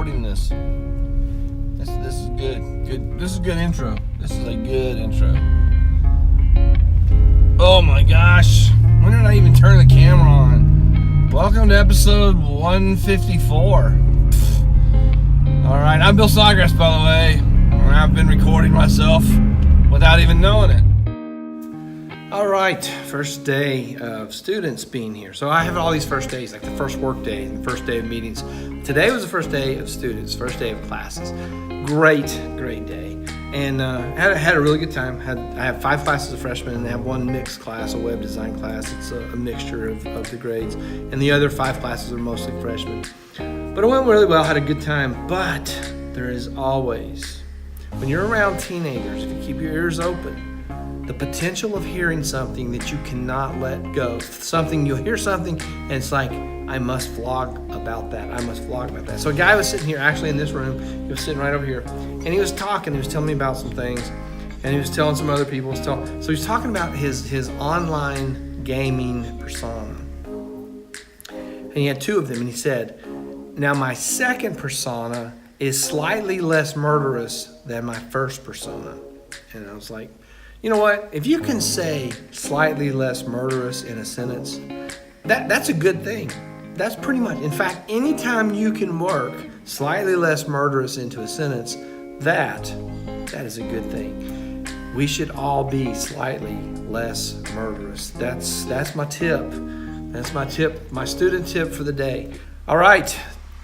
recording this. This is good. This is a good intro. This is a good intro. Oh my gosh. When did I even turn the camera on? Welcome to episode 154. Alright, I'm Bill Snodgrass, by the way. I've been recording myself without even knowing it. Alright, first day of students being here. So I have all these first days, like the first work day and the first day of meetings. Today was the first day of students, first day of classes. Great day. And had a really good time. I have 5 classes of freshmen, and I have 1 mixed class, a web design class. It's a mixture of the grades. And the other 5 classes are mostly freshmen. But it went really well, had a good time. But there is always, when you're around teenagers, if you keep your ears open, the potential of hearing something that you cannot let go. You'll hear something, and it's like, I must vlog about that. So a guy was sitting here, actually in this room, he was sitting right over here, and he was talking, he was telling me about some things, and he was telling some other people, so he was talking about his online gaming persona. And he had 2 of them, and he said, now my second persona is slightly less murderous than my first persona. And I was like, you know what? If you can say slightly less murderous in a sentence, that's a good thing. That's pretty much, in fact, anytime you can work slightly less murderous into a sentence, that is a good thing. We should all be slightly less murderous. That's my tip. That's my tip, my student tip for the day. All right,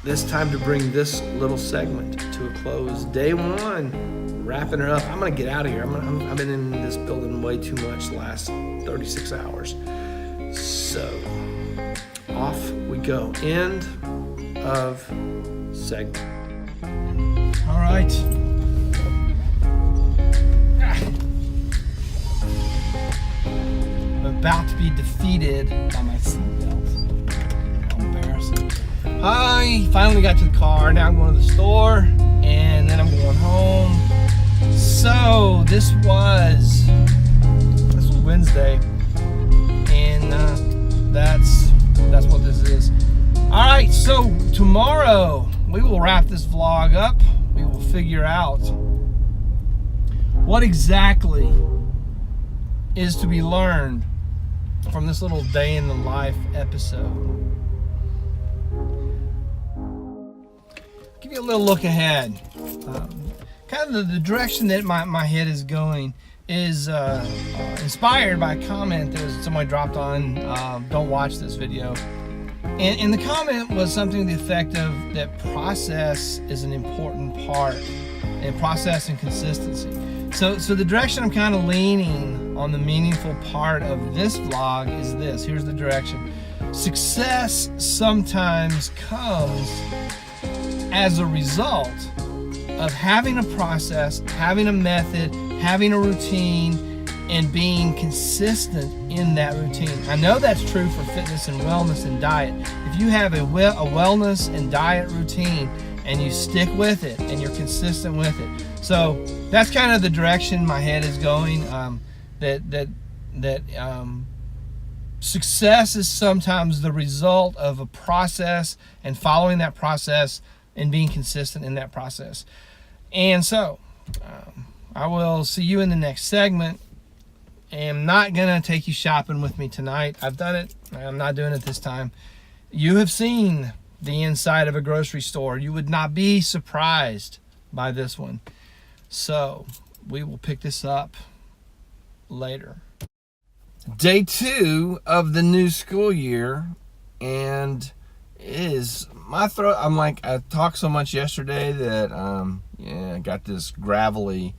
it's time to bring this little segment to a close. Day 1, wrapping her up. I'm gonna get out of here. I've been in this building way too much the last 36 hours. So, off we go. End of segment. All right. I'm about to be defeated by my seatbelt. How embarrassing. I finally got to the car. Now I'm going to the store, and then I'm going home. So this was Wednesday, and that's what this is. All right, so tomorrow we will wrap this vlog up. We will figure out what exactly is to be learned from this little day in the life episode. Give you a little look ahead. Kind of the direction that my head is going is inspired by a comment that somebody dropped on Don't Watch This video. And the comment was something to the effect of that process is an important part, and process and consistency. So the direction I'm kind of leaning on the meaningful part of this vlog is this. Here's the direction. Success sometimes comes as a result of having a process, having a method, having a routine, and being consistent in that routine. I know that's true for fitness and wellness and diet. If you have a wellness and diet routine and you stick with it and you're consistent with it. So that's kind of the direction my head is going. Success is sometimes the result of a process and following that process and being consistent in that process. And so I will see you in the next segment. I'm not gonna take you shopping with me tonight. I've done it. I'm not doing it this time. You have seen the inside of a grocery store. You would not be surprised by this one. So we will pick this up later. Day 2 of the new school year, and is my throat. I'm like, I talked so much yesterday that I got this gravelly,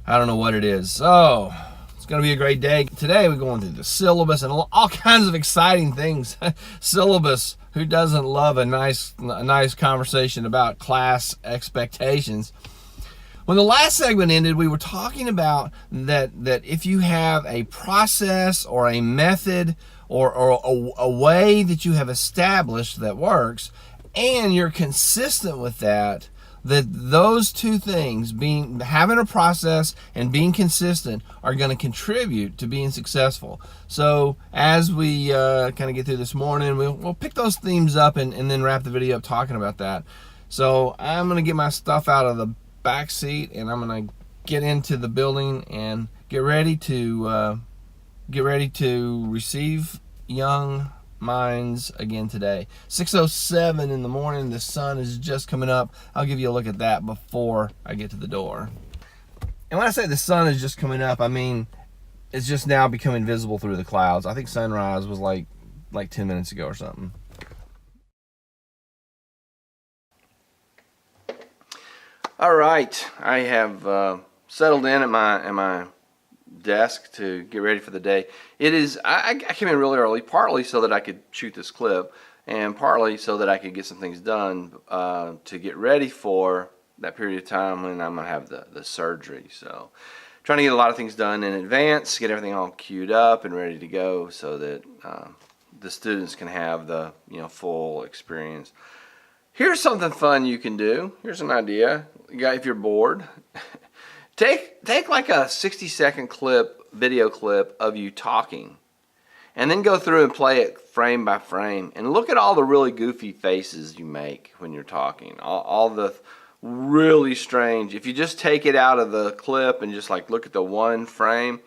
I don't know what it is. So it's gonna be a great day. Today we're going through the syllabus and all kinds of exciting things. Syllabus, who doesn't love a nice conversation about class expectations? When the last segment ended, we were talking about that if you have a process or a method or a way that you have established that works, and you're consistent with that those 2 things, having a process and being consistent, are going to contribute to being successful. So as we kind of get through this morning, we'll pick those themes up and then wrap the video up talking about that. So I'm gonna get my stuff out of the back seat, and I'm gonna get into the building and get ready to receive young minds again today. 6:07 in the morning. The sun is just coming up. I'll give you a look at that before I get to the door. And when I say the sun is just coming up, I mean it's just now becoming visible through the clouds. I think sunrise was like 10 minutes ago or something. All right, I have settled in at my desk to get ready for the day. It is, I came in really early, partly so that I could shoot this clip, and partly so that I could get some things done to get ready for that period of time when I'm going to have the surgery. So trying to get a lot of things done in advance, get everything all queued up and ready to go so that the students can have the full experience. Here's something fun you can do. Here's an idea. If you're bored, take like a 60-second video clip of you talking, and then go through and play it frame by frame, and look at all the really goofy faces you make when you're talking. All the really strange. If you just take it out of the clip and just like look at the one frame.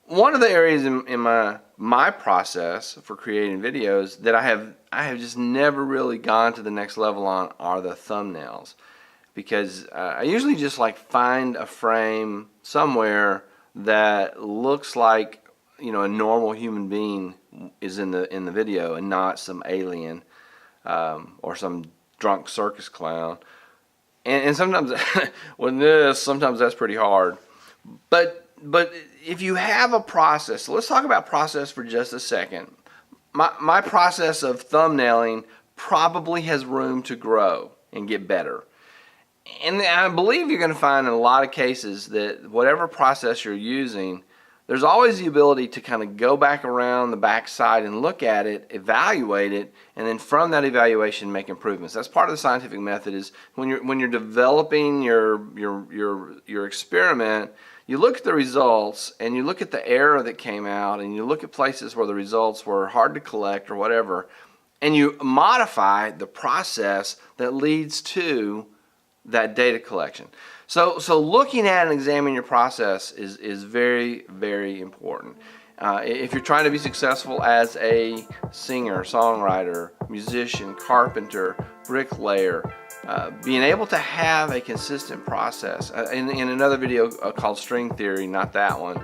One of the areas in my process for creating videos that I have just never really gone to the next level on are the thumbnails, because I usually just like find a frame somewhere that looks like a normal human being is in the video and not some alien or some drunk circus clown. And sometimes sometimes that's pretty hard, but if you have a process, so let's talk about process for just a second. My process of thumbnailing probably has room to grow and get better. And I believe you're going to find in a lot of cases that whatever process you're using, there's always the ability to kind of go back around the backside and look at it, evaluate it, and then from that evaluation make improvements. That's part of the scientific method. Is when you're developing your experiment, you look at the results and you look at the error that came out, and you look at places where the results were hard to collect or whatever, and you modify the process that leads to that data collection. So looking at and examining your process is very, very important. If you're trying to be successful as a singer, songwriter, musician, carpenter, bricklayer, being able to have a consistent process. In another video called String Theory, not that one,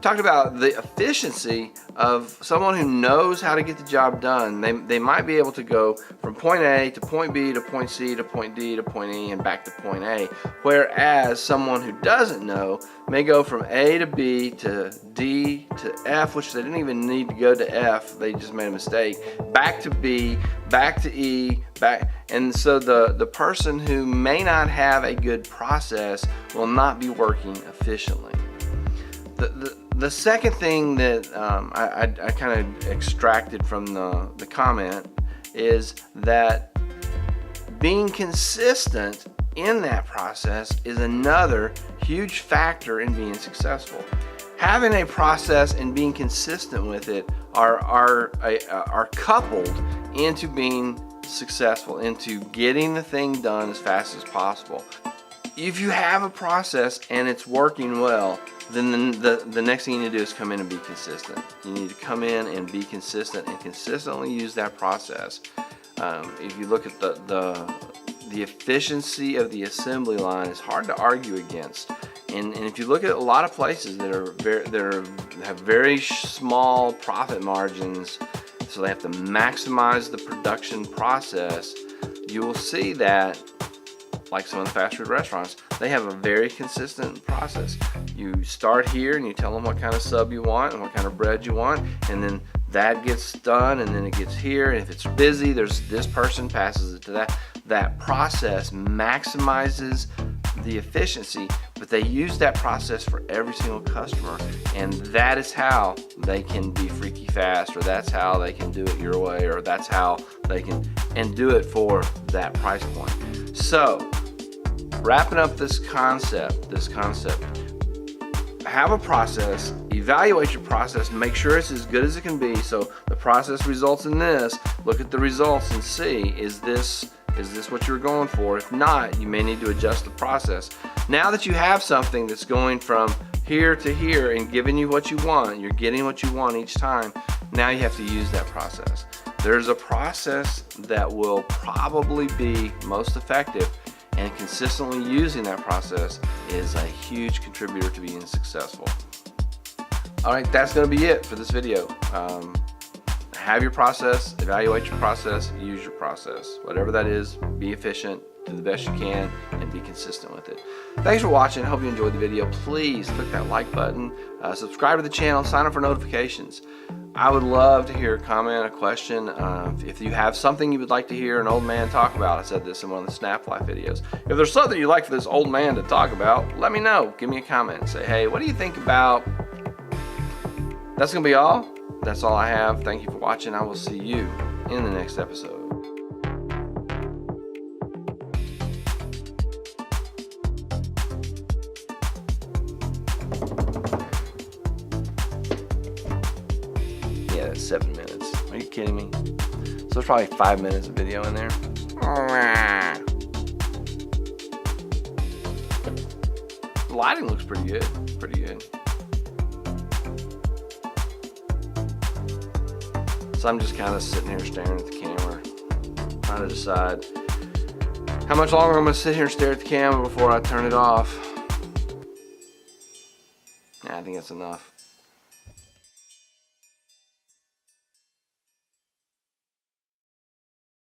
talked about the efficiency of someone who knows how to get the job done. They might be able to go from point A to point B to point C to point D to point E and back to point A, whereas someone who doesn't know may go from A to B to D to F, which they didn't even need to go to F, they just made a mistake, back to B, back to E, back. And so the person who may not have a good process will not be working efficiently. The second thing that I kind of extracted from the comment is that being consistent in that process is another huge factor in being successful. Having a process and being consistent with it are coupled into being successful, into getting the thing done as fast as possible. If you have a process and it's working well, then the next thing you need to do is come in and be consistent. You need to come in and be consistent and consistently use that process. If you look at the efficiency of the assembly line, it's hard to argue against. And if you look at a lot of places that have very small profit margins, so they have to maximize the production process, you will see that, like some of the fast food restaurants, they have a very consistent process. You start here and you tell them what kind of sub you want and what kind of bread you want, and then that gets done, and then it gets here, and if it's busy, there's this person passes it to that. That process maximizes the efficiency, but they use that process for every single customer, and that is how they can be freaky fast, or that's how they can do it your way, or that's how they can and do it for that price point. So wrapping up this concept, have a process, evaluate your process, make sure it's as good as it can be. So the process results in this. Look at the results and see, is this what you're going for? If not, you may need to adjust the process. Now that you have something that's going from here to here and giving you what you want, you're getting what you want each time, now you have to use that process. There's a process that will probably be most effective, and consistently using that process is a huge contributor to being successful. All right, that's going to be it for this video. Have your process, evaluate your process, use your process. Whatever that is, be efficient, do the best you can, and be consistent with it. Thanks for watching. I hope you enjoyed the video. Please click that like button, subscribe to the channel, sign up for notifications. I would love to hear a comment, a question. If you have something you would like to hear an old man talk about, I said this in one of the Snap Life videos. If there's something you'd like for this old man to talk about, let me know. Give me a comment and say, hey, what do you think about? That's going to be all. That's all I have. Thank you for watching. I will see you in the next episode. Yeah, that's 7 minutes. Are you kidding me? So there's probably 5 minutes of video in there. The lighting looks pretty good. Pretty good. So I'm just kind of sitting here staring at the camera, trying to decide how much longer I'm going to sit here and stare at the camera before I turn it off. Yeah, I think that's enough.